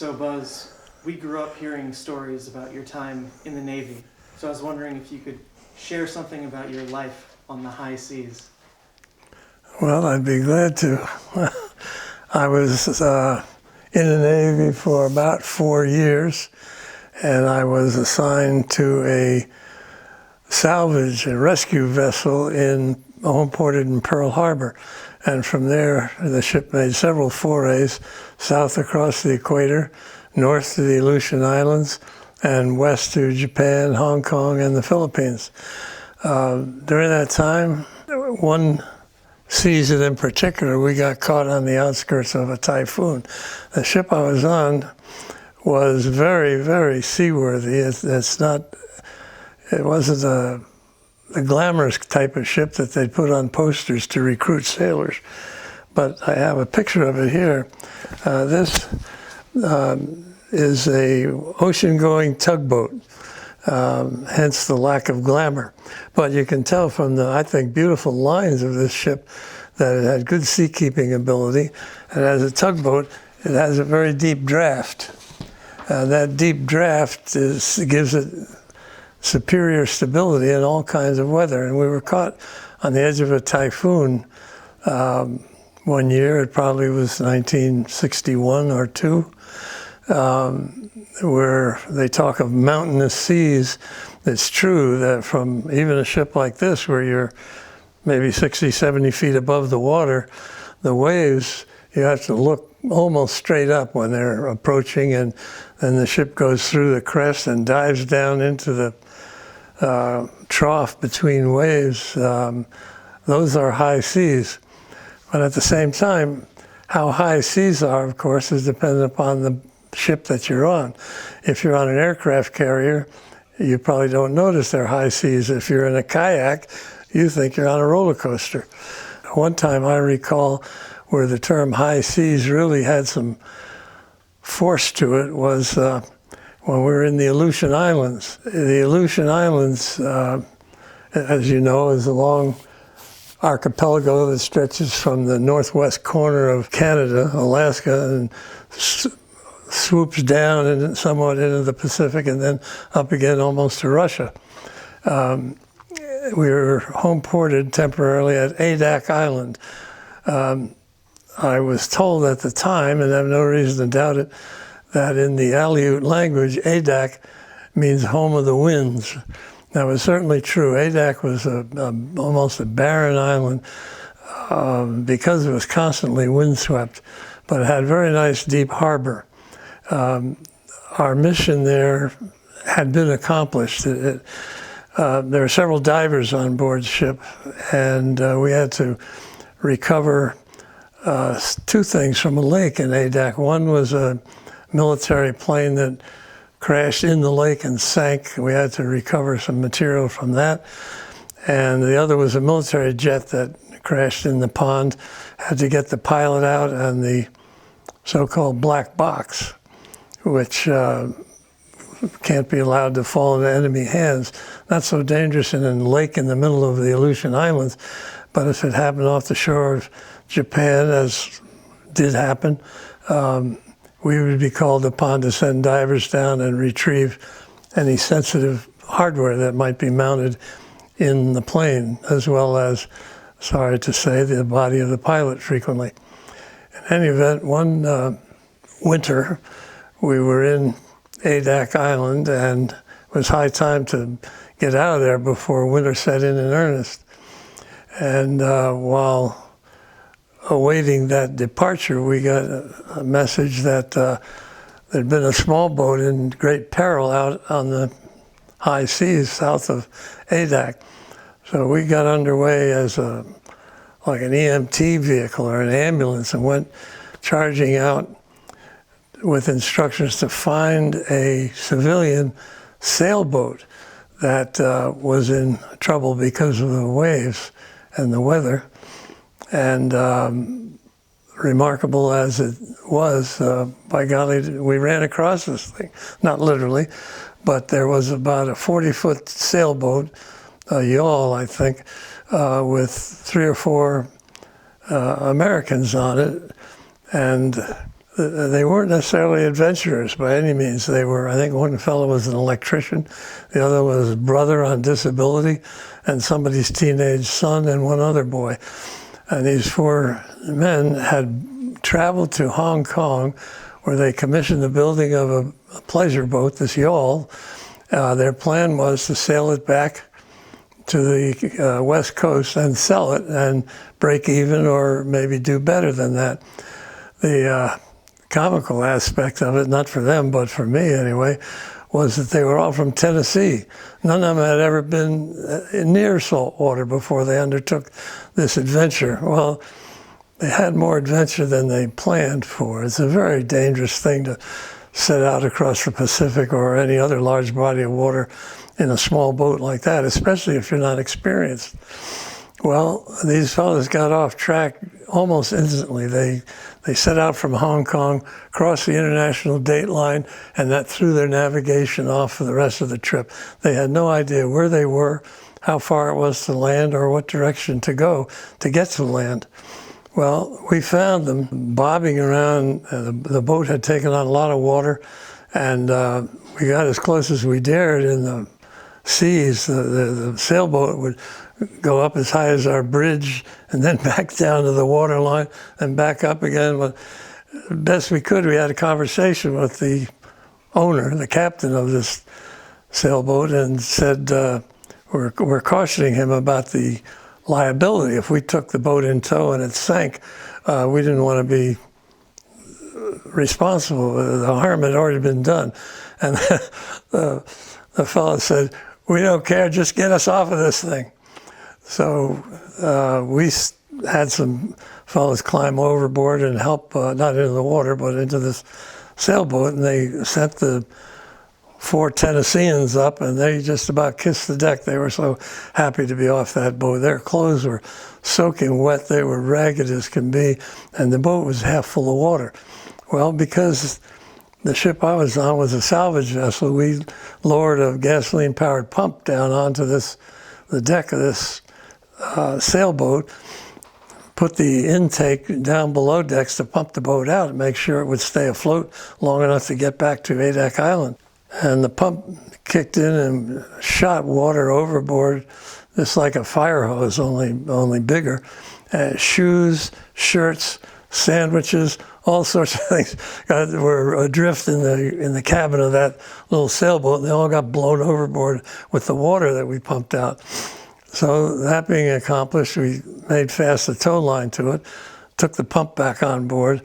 So Buzz, we grew up hearing stories about your time in the Navy. So I was wondering if you could share something about your life on the high seas. Well, I'd be glad to. I was in the Navy for about 4 years, and I was assigned to a salvage, a rescue vessel home ported in Pearl Harbor. And from there, the ship made several forays south across the equator, north to the Aleutian Islands, and west to Japan, Hong Kong, and the Philippines. During that time, one season in particular, we got caught on the outskirts of a typhoon. The ship I was on was very, very seaworthy. It wasn't the glamorous type of ship that they'd put on posters to recruit sailors. But I have a picture of it here. This is a ocean-going tugboat, hence the lack of glamour. But you can tell from the, I think, beautiful lines of this ship that it had good seakeeping ability. And as a tugboat, it has a very deep draft. That deep draft gives it superior stability in all kinds of weather. And we were caught on the edge of a typhoon one year. It probably was 1961 or 2, where they talk of mountainous seas. It's true that from even a ship like this, where you're maybe 60, 70 feet above the water, the waves, you have to look almost straight up when they're approaching, and then the ship goes through the crest and dives down into the trough between waves. Those are high seas. But at the same time, how high seas are, of course, is dependent upon the ship that you're on. If you're on an aircraft carrier, you probably don't notice they're high seas. If you're in a kayak, you think you're on a roller coaster. One time I recall where the term high seas really had some force to it was when we were in the Aleutian Islands. The Aleutian Islands, as you know, is a long archipelago that stretches from the northwest corner of Canada, Alaska, and swoops down and somewhat into the Pacific and then up again almost to Russia. We were home ported temporarily at Adak Island. I was told at the time, and I have no reason to doubt it, that in the Aleut language, Adak means home of the winds. That was certainly true. Adak was almost a barren island because it was constantly windswept, but it had a very nice deep harbor. Our mission there had been accomplished. There were several divers on board the ship, and we had to recover 2 things from a lake in Adak. One was a military plane that crashed in the lake and sank. We had to recover some material from that. And the other was a military jet that crashed in the pond. Had to get the pilot out and the so-called black box, which can't be allowed to fall into enemy hands. Not so dangerous in a lake in the middle of the Aleutian Islands, but if it happened off the shore of Japan, as did happen, we would be called upon to send divers down and retrieve any sensitive hardware that might be mounted in the plane, as well as, sorry to say, the body of the pilot frequently. In any event, one winter, we were in Adak Island, and it was high time to get out of there before winter set in earnest. And while awaiting that departure, we got a message that there'd been a small boat in great peril out on the high seas south of Adak. So we got underway as like an EMT vehicle or an ambulance and went charging out with instructions to find a civilian sailboat that was in trouble because of the waves and the weather. And remarkable as it was, by golly, we ran across this thing. Not literally, but there was about a 40-foot sailboat, a yawl, I think, with 3 or 4 Americans on it. And they weren't necessarily adventurers by any means. They were, I think one fellow was an electrician, the other was a brother on disability, and somebody's teenage son, and one other boy. And these four men had traveled to Hong Kong, where they commissioned the building of a pleasure boat, this yawl. Their plan was to sail it back to the West Coast and sell it and break even, or maybe do better than that. The comical aspect of it, not for them, but for me anyway, was that they were all from Tennessee. None of them had ever been near salt water before they undertook this adventure. Well, they had more adventure than they planned for. It's a very dangerous thing to set out across the Pacific or any other large body of water in a small boat like that, especially if you're not experienced. Well, these fellows got off track almost instantly. They set out from Hong Kong, crossed the international date line, and that threw their navigation off for the rest of the trip. They had no idea where they were, how far it was to land, or what direction to go to get to land. Well, we found them bobbing around. The boat had taken on a lot of water, and we got as close as we dared in the seas. The sailboat would go up as high as our bridge and then back down to the water line and back up again. But best we could, we had a conversation with the owner, the captain of this sailboat, and said we're cautioning him about the liability. If we took the boat in tow and it sank, we didn't want to be responsible. The harm had already been done. And the fellow said, "We don't care, just get us off of this thing." So we had some fellows climb overboard and help, not into the water, but into this sailboat, and they sent the four Tennesseans up, and they just about kissed the deck. They were so happy to be off that boat. Their clothes were soaking wet. They were ragged as can be, and the boat was half full of water. Well, because the ship I was on was a salvage vessel, we lowered a gasoline-powered pump down onto the deck of this sailboat, put the intake down below decks to pump the boat out and make sure it would stay afloat long enough to get back to Adak Island. And the pump kicked in and shot water overboard, just like a fire hose, only bigger. Shoes, shirts, sandwiches, all sorts of things were adrift in the cabin of that little sailboat, and they all got blown overboard with the water that we pumped out. So that being accomplished, we made fast the tow line to it, took the pump back on board,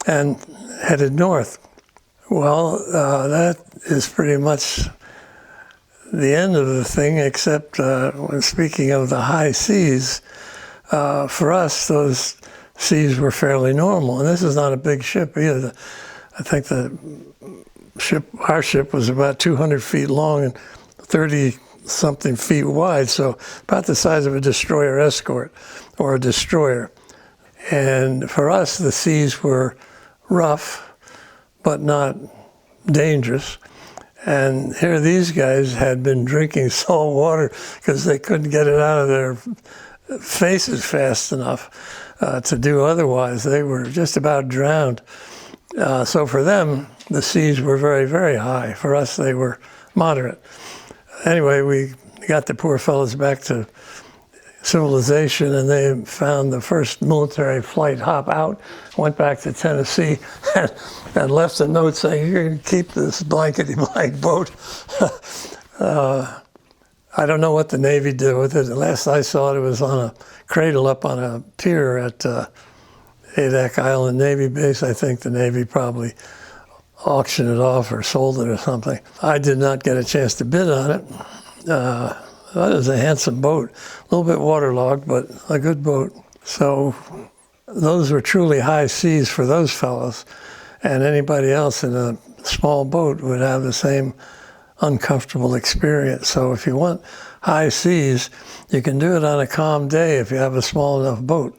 and headed north. Well, that is pretty much the end of the thing, except when speaking of the high seas, for us, those seas were fairly normal. And this is not a big ship either. I think our ship was about 200 feet long and 30-something feet wide, so about the size of a destroyer escort or a destroyer. And for us, the seas were rough, but not dangerous. And here these guys had been drinking salt water because they couldn't get it out of their faces fast enough to do otherwise. They were just about drowned. So for them, the seas were very, very high. For us, they were moderate. Anyway, we got the poor fellows back to civilization, and they found the first military flight hop out, went back to Tennessee, and left a note saying, "You're going to keep this blankety-blank boat." I don't know what the Navy did with it. The last I saw it, it was on a cradle up on a pier at Adak Island Navy Base. I think the Navy probably auctioned it off or sold it or something. I did not get a chance to bid on it. That was a handsome boat, a little bit waterlogged, but a good boat. So those were truly high seas for those fellows, and anybody else in a small boat would have the same uncomfortable experience. So if you want high seas, you can do it on a calm day if you have a small enough boat.